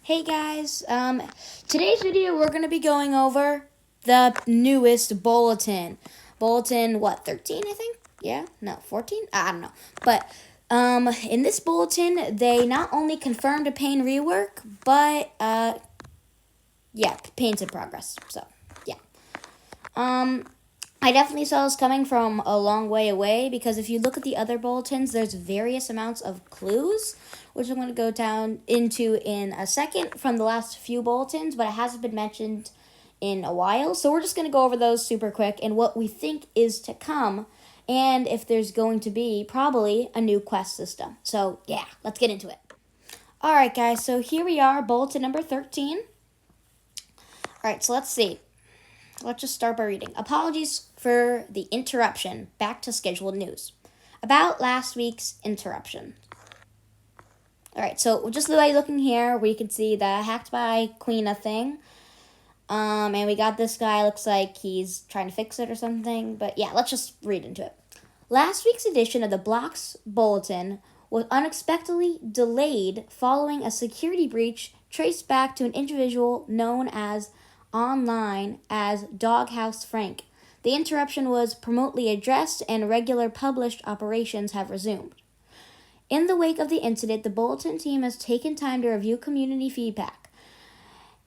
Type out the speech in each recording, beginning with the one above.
Hey guys, today's video we're going to be going over the newest Bulletin. Bulletin, 13, I think? Yeah? No, 14? I don't know. But, in this Bulletin, they not only confirmed a pain rework, but, pain's in progress. So, yeah. I definitely saw this coming from a long way away because if you look at the other bulletins, there's various amounts of clues, which I'm going to go down into in a second from the last few bulletins, but it hasn't been mentioned in a while. So we're just going to go over those super quick and what we think is to come and if there's going to be probably a new quest system. So yeah, let's get into it. All right, guys, so here we are, bulletin number 13. All right, so let's see. Let's just start by reading. Apologies for the interruption. Back to scheduled news. About last week's interruption. Alright, so just by looking here, we can see the hacked by Queena thing. And we got this guy, looks like he's trying to fix it or something. But yeah, let's just read into it. Last week's edition of the Blocks Bulletin was unexpectedly delayed following a security breach traced back to an individual known as online as Doghouse Frank. The interruption was promptly addressed and regular published operations have resumed. In the wake of the incident, the Bulletin team has taken time to review community feedback.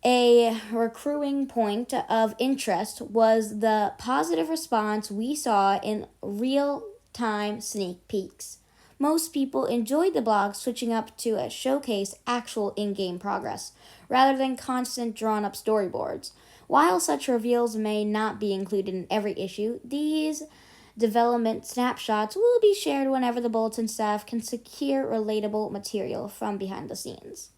A recurring point of interest was the positive response we saw in real-time sneak peeks. Most people enjoyed the blog switching up to a showcase actual in-game progress, rather than constant drawn-up storyboards. While such reveals may not be included in every issue, these development snapshots will be shared whenever the Bulletin staff can secure relatable material from behind the scenes.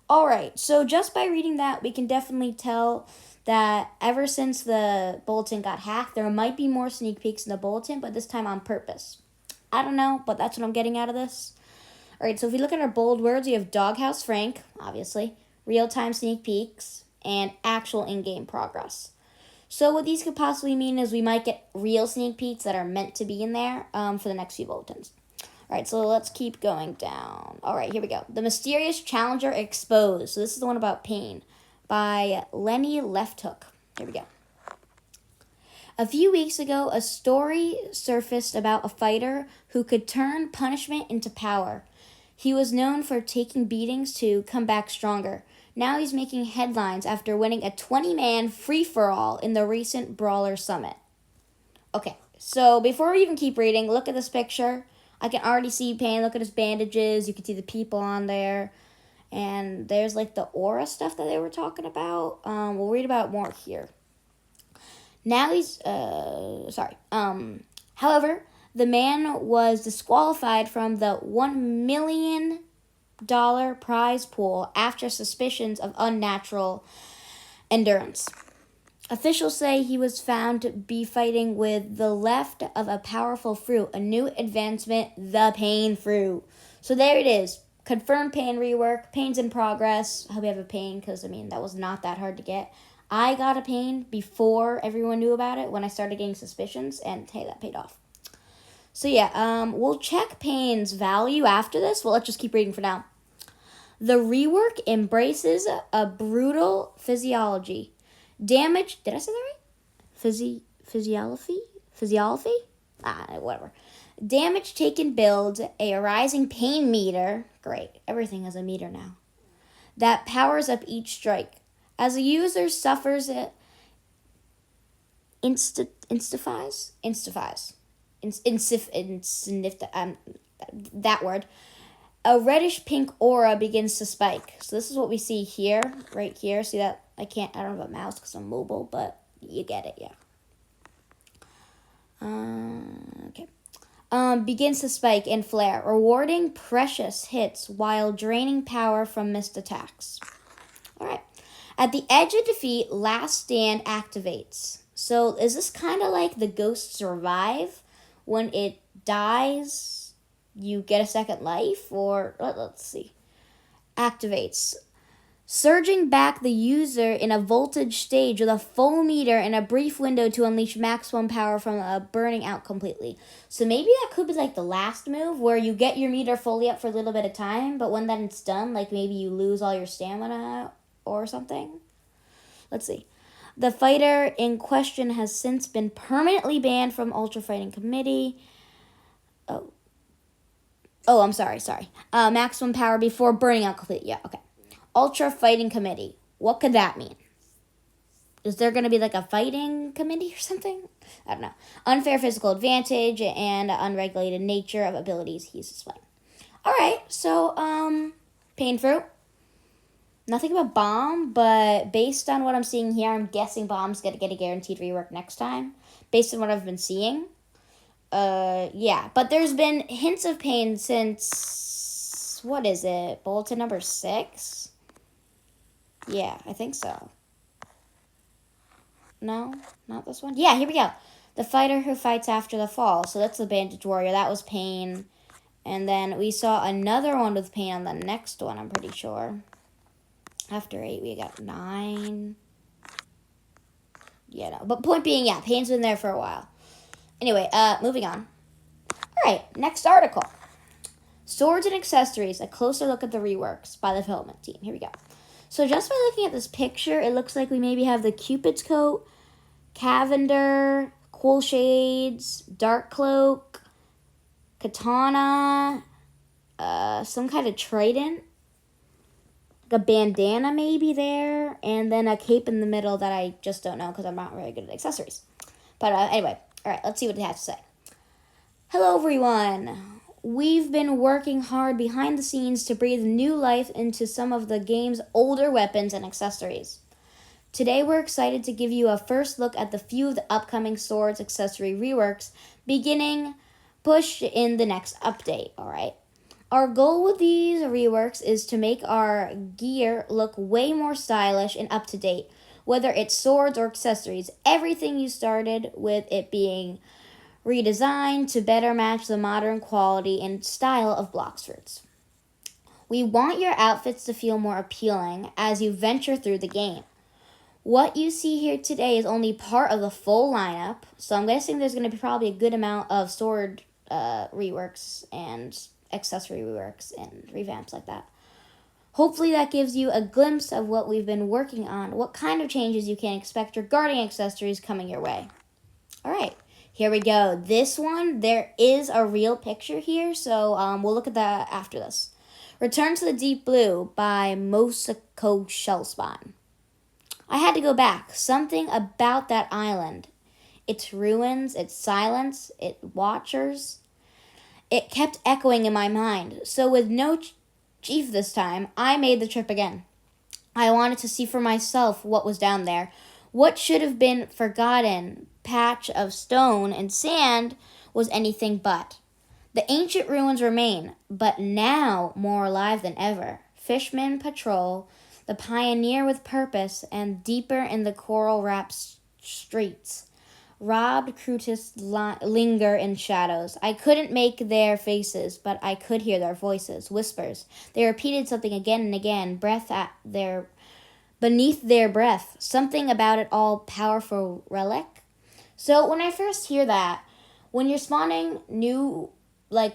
Alright, so just by reading that, we can definitely tell that ever since the Bulletin got hacked, there might be more sneak peeks in the Bulletin, but this time on purpose. I don't know, but that's what I'm getting out of this. Alright, so if we look at our bold words, we have Doghouse Frank, obviously, real-time sneak peeks, and actual in-game progress. So what these could possibly mean is we might get real sneak peeks that are meant to be in there for the next few bulletins. Alright, so let's keep going down. Alright, here we go. The Mysterious Challenger Exposed. So this is the one about pain by Lenny Lefthook. Here we go. A few weeks ago, a story surfaced about a fighter who could turn punishment into power. He was known for taking beatings to come back stronger. Now he's making headlines after winning a 20-man free-for-all in the recent Brawler Summit. Okay, so before we even keep reading, look at this picture. I can already see Pain. Look at his bandages. You can see the people on there. And there's like the aura stuff that they were talking about. We'll read about more here. Now he's, however, the man was disqualified from the $1 million prize pool after suspicions of unnatural endurance. Officials say he was found to be fighting with the left of a powerful fruit, a new advancement, the Pain Fruit. So there it is. Confirmed Pain rework. Pain's in progress. I hope you have a Pain because, that was not that hard to get. I got a Pain before everyone knew about it when I started getting suspicions, and hey, that paid off. So yeah, we'll check Pain's value after this. Well, let's just keep reading for now. The rework embraces a brutal physiology. Damage, did I say that right? Physiology? Whatever. Damage taken builds a rising pain meter. Great, everything has a meter now. That powers up each strike. As a user suffers it, that word, a reddish-pink aura begins to spike. So this is what we see here, right here. See that? I don't have a mouse because I'm mobile, but you get it, yeah. Okay. Begins to spike and flare, rewarding precious hits while draining power from missed attacks. All right. At the edge of defeat, Last Stand activates. So is this kind of like the Ghost Survive? When it dies, you get a second life? Or, let's see. Activates. surging back the user in a voltage stage with a full meter in a brief window to unleash maximum power from burning out completely. So maybe that could be like the last move where you get your meter fully up for a little bit of time, but when then it's done, like maybe you lose all your stamina or something. Let's see. The fighter in question has since been permanently banned from Ultra Fighting Committee. Oh, I'm sorry. Maximum power before burning out completely. Yeah, okay. Ultra Fighting Committee. What could that mean? Is there going to be like a fighting committee or something? I don't know. Unfair physical advantage and unregulated nature of abilities he's displaying. All right, so pain fruit. Nothing about bomb, but based on what I'm seeing here, I'm guessing bomb's going to get a guaranteed rework next time, based on what I've been seeing. Yeah, but there's been hints of pain since, what is it, bulletin number 6? Yeah, I think so. No, not this one. Yeah, here we go. The fighter who fights after the fall. So that's the bandage warrior. That was pain. And then we saw another one with pain on the next one, I'm pretty sure. After 8, we got 9. Yeah, no. But point being, yeah, pain's been there for a while. Anyway, moving on. All right, next article. Swords and Accessories, a closer look at the reworks by the development team. Here we go. So just by looking at this picture, it looks like we maybe have the Cupid's Coat, Cavender, Cool Shades, Dark Cloak, Katana, some kind of trident, like a bandana maybe there, and then a cape in the middle that I just don't know because I'm not really good at accessories. But anyway, all right, let's see what they have to say. Hello, everyone. We've been working hard behind the scenes to breathe new life into some of the game's older weapons and accessories. Today we're excited to give you a first look at the few of the upcoming swords accessory reworks beginning push in the next update, alright? Our goal with these reworks is to make our gear look way more stylish and up to date, whether it's swords or accessories. Everything you started with it being redesigned to better match the modern quality and style of Bloxford's. We want your outfits to feel more appealing as you venture through the game. What you see here today is only part of the full lineup, so I'm guessing there's going to be probably a good amount of sword reworks and accessory reworks and revamps like that. Hopefully that gives you a glimpse of what we've been working on, what kind of changes you can expect regarding accessories coming your way. All right, here we go. This one, there is a real picture here, so we'll look at that after this. Return to the Deep Blue by Mosako Shellspawn. I had to go back. Something about that island. Its ruins, its silence, its watchers. It kept echoing in my mind. So with no chief this time, I made the trip again. I wanted to see for myself what was down there. What should have been forgotten patch of stone and sand was anything but. The ancient ruins remain, but now more alive than ever. Fishmen patrol the pioneer with purpose, and deeper in the coral-wrapped streets. Robbed crutus linger in shadows. I couldn't make their faces, but I could hear their voices, whispers. They repeated something again and again, beneath their breath. Something about it all powerful relic. So when I first hear that, when you're spawning new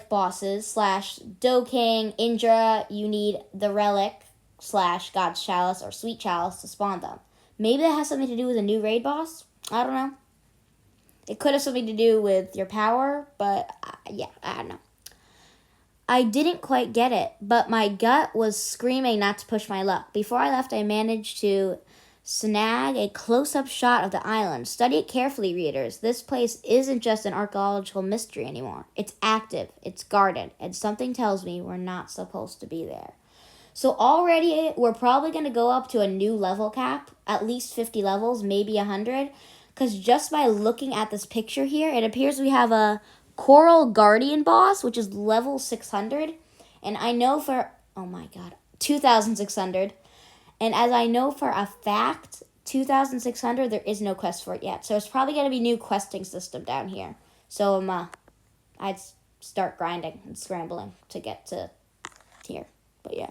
bosses / Do King, Indra, you need the relic / God's Chalice or Sweet Chalice to spawn them. Maybe that has something to do with a new raid boss. I don't know. It could have something to do with your power, but yeah, I don't know. I didn't quite get it, but my gut was screaming not to push my luck. Before I left, I managed to snag a close-up shot of the island. Study it carefully, readers. This place isn't just an archaeological mystery anymore. It's active, it's guarded, and something tells me we're not supposed to be there. So already, we're probably going to go up to a new level cap, at least 50 levels, maybe 100, because just by looking at this picture here, it appears we have a Coral Guardian boss, which is level 600, and I know for, 2,600, and as I know for a fact, 2,600, there is no quest for it yet, so it's probably going to be new questing system down here, so I'd start grinding and scrambling to get to here, but yeah.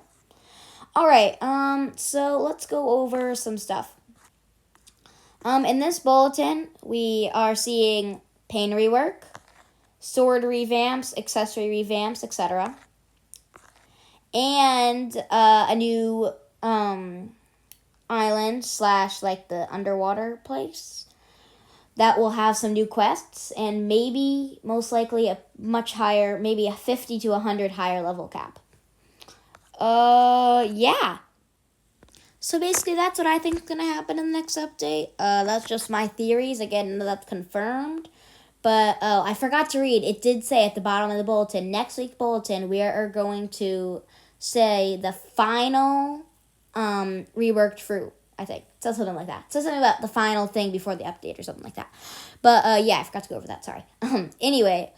All right. So let's go over some stuff. In this bulletin, we are seeing pain rework, sword revamps, accessory revamps, etc., and a new island slash like the underwater place that will have some new quests and maybe most likely a much higher, maybe a 50 to 100 higher level cap. Yeah. So basically, that's what I think is going to happen in the next update. That's just my theories. Again, that's confirmed. But I forgot to read. It did say at the bottom of the bulletin, next week's bulletin, we are going to say the final reworked fruit, I think. It says something like that. It says something about the final thing before the update or something like that. But yeah, I forgot to go over that. Sorry. Anyway.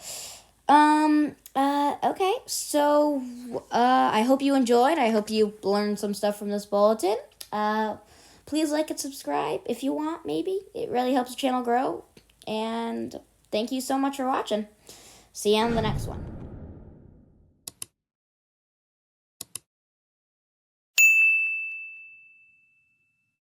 Okay, so, I hope you enjoyed. I hope you learned some stuff from this bulletin. Please like and subscribe if you want, maybe. It really helps the channel grow. And thank you so much for watching. See you on the next one.